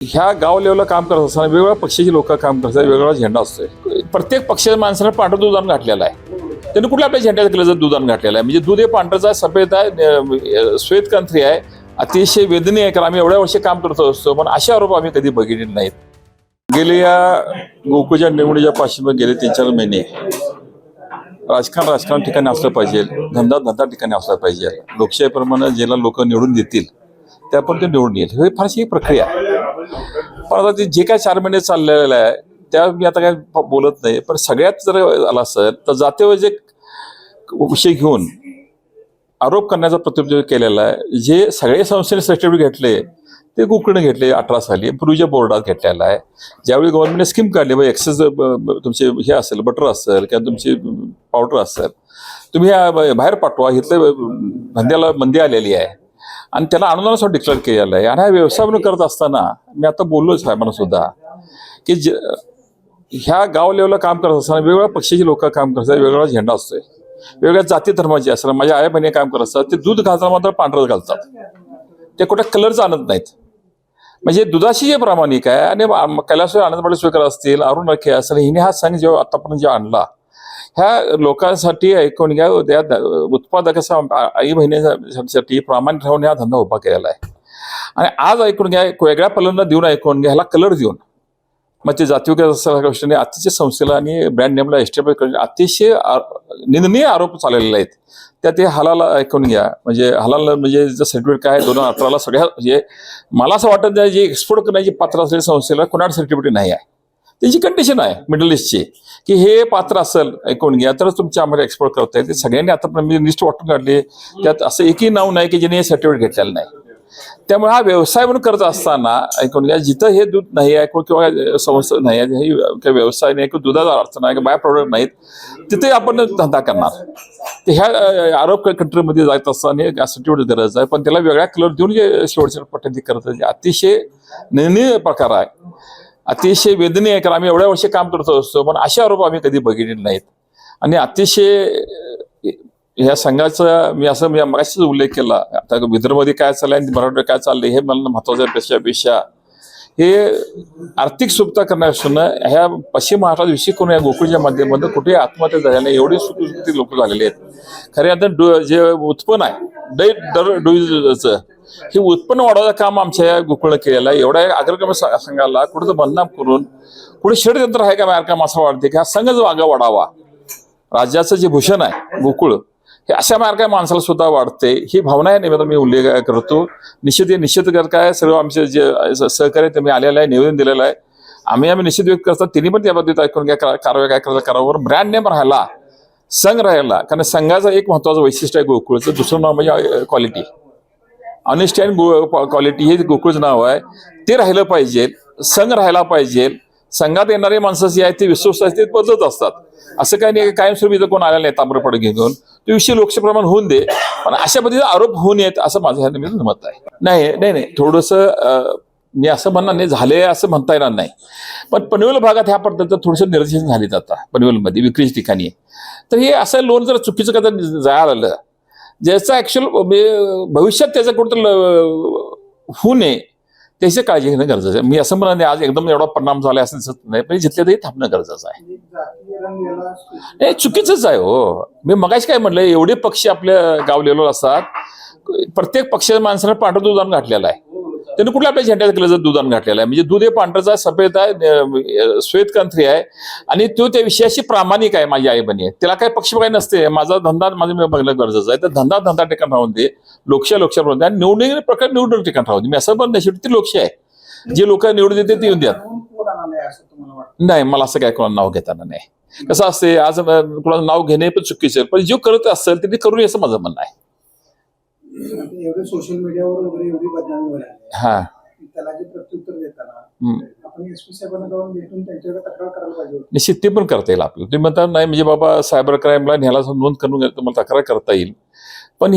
ह्या गाव लेवलला काम करत असताना वेगवेगळ्या पक्षाची लोक काम करतात, वेगवेगळा झेंडा असतोय. प्रत्येक पक्षाच्या माणसाने पांढरं दुधान घातलेलं आहे. त्यांनी कुठल्या आपल्या झेंड्याचं केलं जर दुधान घातलेलं आहे, म्हणजे दूध हे पांढरचं आहे, सफेद आहे, श्वेतकंत्री आहे, अतिशय वेदनीय आहे. कारण आम्ही एवढ्या वर्षी काम करत असतो, पण असे आरोप आम्ही कधी बघितले नाहीत. गेले या गोकुळच्या निवडीच्या पाठीमागे गेले 3-4 महिने राजकारण ठिकाणी असलं पाहिजे, धंदा ठिकाणी असला पाहिजे. लोकशाहीप्रमाणे ज्याला लोक निवडून देतील त्या पण ते निवडून येईल, हे फारशी प्रक्रिया आहे. पण आता ते जे काय 4 महिने चाललेलं आहे त्या मी आता काय बोलत नाही. पण सगळ्यात जर आला असेल तर जातीवैजक विषय घेऊन आरोप करण्याचा प्रत्युत्तर केलेला आहे. जे सगळे संस्थेने सर्टिफिकेट घेतले ते गोकुळने घेतले 18 साली, पूर्वीच्या बोर्डात घेतलेला आहे. ज्यावेळी गव्हर्नमेंटने स्कीम काढली, मग एक्सेस तुमचे हे असेल, बटर असेल किंवा तुमची पावडर असेल, तुम्ही बाहेर पाठवा, इथले धंद्याला बंदी आलेली आहे आणि त्याला अनुदानासाठी डिक्लेअर केलेलं आहे. आणि हा व्यवसाय म्हणून करत असताना मी आता बोललो साहेबांना सुद्धा की ह्या गाव लेवलला काम करत असताना वेगवेगळ्या पक्षाची लोक काम करतात, वेगवेगळा झेंडा असतोय, वेगवेगळ्या जाती धर्माचे असतात. माझ्या आई बहिणी काम करत असतात, ते दूध घालताना मात्र पांढरं घालतात, ते कुठे कलरच आणत नाहीत. म्हणजे दुधाशी जे प्रामाणिक आहे. आणि कैलास आनंद पाटील स्वीकार असतील, अरुण रखे असेल, हिने हा संघ जेव्हा आतापर्यंत जे आणला ह्या लोकांसाठी ऐकून घ्या, त्या उत्पादक आई बहिणीसाठी प्रामाणिक राहून हा धंदा उभा केलेला आहे. आणि आज ऐकून घ्या, वेगळ्या पलंना देऊन ऐकून घ्या, ह्याला कलर देऊन मग ते जातीय गोष्टीने अतिशय संस्थेला आणि ब्रँड नेमला एस्टॅब्लिश करणे अतिशय निंदनीय आरोप चाललेले आहेत. त्यात ते हलाल ऐकून घ्या, म्हणजे हलाल म्हणजे जर सर्टिफिकेट काय 2018ला सगळ्या, म्हणजे मला असं वाटत नाही जी एक्सपोर्ट करण्याची पात्र असलेल्या संस्थेला कोणाला सर्टिफिकेट नाही आहे. त्यांची कंडिशन आहे मिडल ईस्टची की हे पात्र असेल ऐकून घ्या तरच तुमच्या आम्हाला एक्सपोर्ट करता येईल. ते सगळ्यांनी आता लिस्ट वाटून काढली, त्यात असं एकही नाव नाही की ज्याने हे सर्टिफिकेट घेतलेलं नाही. त्यामुळे हा व्यवसाय म्हणून करत असताना ऐकून घ्या, जिथं हे दूध नाही आहे किंवा संस्था नाही आहे, हे व्यवसाय नाही किंवा दुधाचा अर्थ नाही किंवा बाय प्रोडक्ट नाहीत, तिथे आपण धंदा करणार. ते ह्या आरोप कंट्रीमध्ये जात असताना सर्टिफिकेट गरज आहे, पण त्याला वेगळ्या कलर देऊन जे शेवटच्या पट्ट्यात करत अतिशय निंदनीय प्रकार आहे, अतिशय वेदनीय आहे. कारण आम्ही एवढ्या वर्षी काम करत असतो, पण असे आरोप आम्ही कधी बघितले नाहीत. आणि अतिशय ह्या संघाचा मी मगाशीच उल्लेख केला. आता विदर्भमध्ये काय चाललंय आणि मराठवाड्यात काय चाललंय हे मला महत्वाच्या पेक्षा हे आर्थिक सुबत्ता करण्यापासून ह्या पश्चिम महाराष्ट्रात विषय करून या गोकुळच्या माध्यमातून कुठे आत्महत्या झाल्या नाही, एवढी सुखी लोक झालेले आहेत. खरे आता जे उत्पन्न आहे डुईचं हे उत्पन्न वाढवायचं काम आमच्या या गोकुळनं केलेलं आहे. एवढ्या अग्रक्रम संघाला कुठं बदनाम करून कुठे षडयंत्र आहे का मार्का असं वाटते की हा संघच वागा वाढावा. राज्याचं जे भूषण आहे गोकुळ हे अशा मार्गा माणसाला सुद्धा वाढते, ही भावना आहे. निवेदन मी उल्लेख करतो. निश्चित काय सर्व आमचे जे सहकार्य तुम्ही आलेलं आहे, निवेदन दिलेलं आहे. आम्ही निश्चित व्यक्त करतात, त्यांनी पण त्याबाबतीत ऐकून घ्या, कारवाई काय करायला करावर. ब्रँड नेम राहिला, संघ राहिला, कारण संघाचं एक महत्वाचं वैशिष्ट्य आहे गोकुळचं. दुसरं नाव म्हणजे क्वालिटी, ऑनेस्टी अँड क्वालिटी हे गोकुळचं नाव आहे. ते राहिलं पाहिजे, संघ राहायला पाहिजे. संघात येणारे माणसं जी आहेत ते विश्वास ते बदलत असतात. असं काही नाही कायमस्वरूपी जर कोण आलेला नाही ताम्रपड घेऊन तो विषय लोकशाहीप्रमाणे होऊन दे, पण अशा पद्धतीचे आरोप होऊ नयेत असं माझं ह्या निमित्तानं मत आहे. नाही थोडंसं मी असं म्हणणार नाही झाले असं म्हणता येणार नाही, पण पनवेल भागात ह्या पद्धतीचं थोडंसं निदर्शन झालीत आता पनवेलमध्ये विक्रीच्या ठिकाणी. तर हे असं लोन जर चुकीचं का जायला आलं ज्याचं ऍक्च्युअल भविष्यात त्याचं कुठं होऊ नये त्याची काळजी घेणं गरजेचं आहे. मी असं म्हणत नाही आज एकदम एवढा परिणाम झाला असं दिसत नाही, पण जिथल्या तरी थांबणं गरजेचं आहे. नाही चुकीचंच आहे हो. मी मगाशी काय म्हटलं, एवढे पक्ष आपल्या गाव लेवलवर असतात, प्रत्येक पक्षाच्या माणसाने पांढरं दुधान घातलेलं आहे. त्यांनी कुठल्या आपल्या झेंड्याचं केलं जर दुधान घातलेलं आहे, म्हणजे दूध हे पांढरचं आहे, सफेद आहे, श्वेतकंत्री आहे आणि तो त्या विषयाशी प्रामाणिक आहे. माझी आई बहिणी त्याला काही पक्ष काही नसते. माझा धंदा माझं बघणं गरजेचं आहे. तर धंदा ठिकाण राहून दे, लोकशाही राहून दे, आणि निवडणुकी प्रकार निवडणूक ठिकाण राहून दे. मी असं पण नाही, शेवटी ती लोकशाही आहे. जे लोक निवडून देते ते येऊन द्या. नाही मला असं काय कोणाला नाव घेताना नाही. कसं असते आज कोणाचं नाव घेणे पण चुकीचं, पण जो करत असेल ते करू असं माझं म्हणणं आहे. एवढे सोशल मीडियावर वगैरे एवढी बदनामी व्हायला हा त्याला जे प्रत्युत्तर देताना आपण एसपी साहेबांना जाऊन भेटून त्यांच्याकडे तक्रार करायला पाहिजे. निश्चित ते पण करता येईल आपल्याला. तुम्ही म्हणता नाही म्हणजे बाबा सायबर क्राईमला न्यायला नोंद करून तुम्हाला तक्रार करता येईल, पण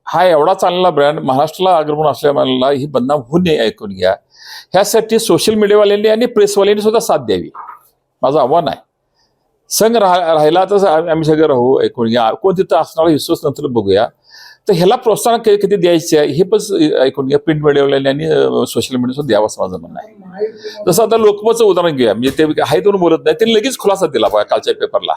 हा एवढा चाललेला ब्रँड महाराष्ट्राला अग्रगण्य असल्यामुळे ही बदनाम होऊ नये ऐकून घ्या. ह्यासाठी सोशल मीडियावाल्यांनी आणि प्रेसवाल्यांनी सुद्धा साथ द्यावी, माझं आव्हान आहे. संघ राहिला तर आम्ही सगळं राहू ऐकून घ्या. कोण तिथं असणारा विश्वास नंतर बघूया. तर ह्याला प्रोत्साहन कधी द्यायचे आहे हे पण ऐकून घ्या, प्रिंट मीडियावाल्यांनी आणि सोशल मीडियावर द्यावं असं माझं म्हणणं आहे. महायुतीमध्ये जसं आता लोकमतचं उदाहरण घेऊया, म्हणजे ते आहे म्हणून बोलत नाही, त्यांनी लगेच खुलासा दिला बघा कालच्या पेपरला,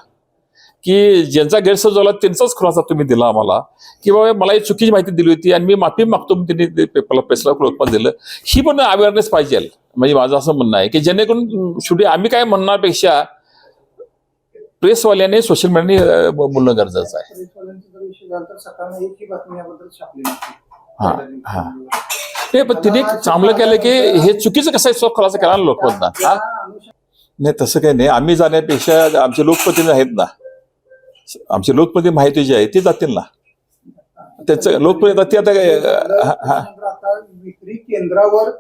की ज्यांचा गैरसमज झाला त्यांचाच खुलासा तुम्ही दिला आम्हाला, की बाबा मला ही चुकीची माहिती दिली होती आणि मी माफी मागतो म्हणून त्यांनी ते पेपरला प्रेसला लोकमत दिलं. ही पण अवेअरनेस पाहिजे, म्हणजे माझं असं म्हणणं आहे की जेणेकरून शेवटी आम्ही काय म्हणण्यापेक्षा प्रेसवाल्याने सोशल मीडियाने बोलणं गरजेचं आहे. प्रेसवाल्यांचा जर विषय झाला तर सकाळनं एकही बातमी याबद्दल छापली नव्हती. हा हा नाही, पण तिने चांगलं केलं की हे चुकीचं कसं आहे खुलासा केला ना लोकमतनं. त्या हा अनुषंगाने नाही तसं काही नाही, आम्ही जाण्यापेक्षा आमचे लोकप्रतिनिधी आहेत ना, आमचे लोकप्रतिनिधी माहिती जे आहे ते जातील ना, त्याचं लोकप्रतिनिधी आता विक्री केंद्रावर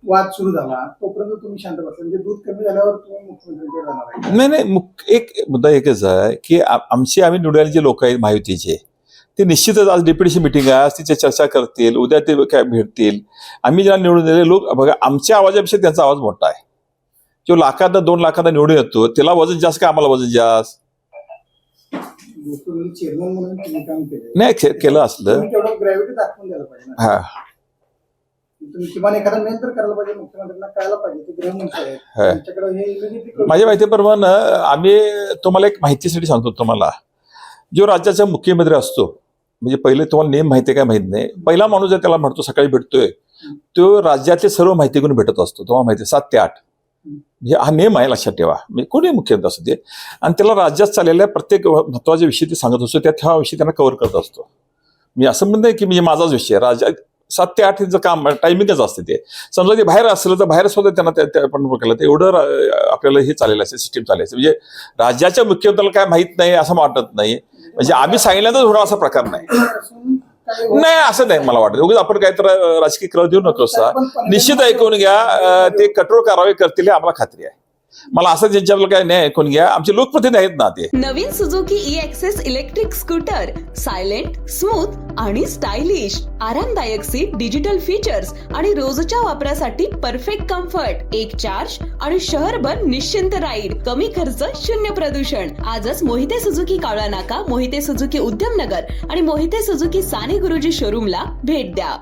वाद सुरू झाला तोपर्यंत तुम्ही शांत बसला, म्हणजे दूध कमी झाल्यावर तुम्ही मुख्यमंत्र्यांकडे जाणार आहे. नाही एक मुद्दा एकच आहे की आम्ही निवडलेले जे लोक आहेत महायुतीचे ते निश्चितच आज डेप्युटीची मिटिंग आहे, आज तिच्या चर्चा करतील, उद्या ते काय भेटतील. आम्ही ज्यांना निवडून दिलेले लोक बघा, आमच्या आवाजापेक्षा त्यांचा आवाज मोठा आहे. जो लाखांना 2 लाखांना निवडून येतो त्याला वजन जास्त का आम्हाला वजन जास्त तुम्ही चेअरमन म्हणून तुम्ही काम केलं नाही केलं असलं. तुम्ही तेवढं ग्रॅव्हिटी दाखवून द्यायला पाहिजे ना. हा तुम्ही किमान एखादा मेल तर करायला पाहिजे, मुख्यमंत्र्यांना कळायला पाहिजे ते गृहमंत्री आहेत हा. त्यांच्याकडे हे immediately माझ्या माहितीप्रमाणे आम्ही तुम्हाला एक माहितीसाठी सांगतो तुम्हाला, जो राज्याचा मुख्यमंत्री असतो म्हणजे पहिले तुम्हाला नेम माहिती काय माहित नाही, पहिला माणूस जर त्याला म्हणतो सकाळी भेटतोय तो राज्यातले सर्व माहिती घेऊन भेटत असतो. तुम्हाला माहिती 7 ते 8 हा नेम आहे, लक्षात ठेवा. म्हणजे कोणी मुख्यमंत्री असू दे आणि त्याला राज्यात चाललेल्या प्रत्येक महत्वाच्या विषयी ते सांगत असतो, त्या हा विषय त्यांना कव्हर करत असतो. मी असं म्हणत नाही की म्हणजे माझाच विषय राज्यात 7 ते 8 काम टायमिंगच असते. ते समजा ते बाहेर असलं तर बाहेर सुद्धा त्यांना आपण केलं तर एवढं आपल्याला हे चालेलं असेल, सिस्टीम चालायचं. म्हणजे राज्याच्या मुख्यमंत्र्याला काय माहित नाही असं वाटत नाही, म्हणजे आम्ही सांगितल्यानंतर थोडा असा प्रकार नाही. नाही असं नाही मला वाटतं, उगाच आपण काय तर राजकीय कल देऊ नको. निश्चित ऐकून घ्या, ते कठोर कारवाई करतील हे आम्हाला खात्री आहे. मला असं ज्यांच्याबद्दल काय नाही ऐकून घ्या, आमचे लोकप्रतिनिधी आहेत ना ते. नवीन Suzuki E-Access electric scooter, silent, smooth आणि स्टायलिश, आरामदायक सीट, डिजिटल फीचर्स आणि रोजच्या वापरासाठी परफेक्ट कम्फर्ट, एक चार्ज आणि शहरभर निश्चिंत राईड, कमी खर्च, शून्य प्रदूषण. आजच मोहिते सुझुकी कावळा नाका, मोहिते सुझुकी उद्यमनगर आणि मोहिते सुझुकी साने गुरुजी शोरूमला भेट द्या.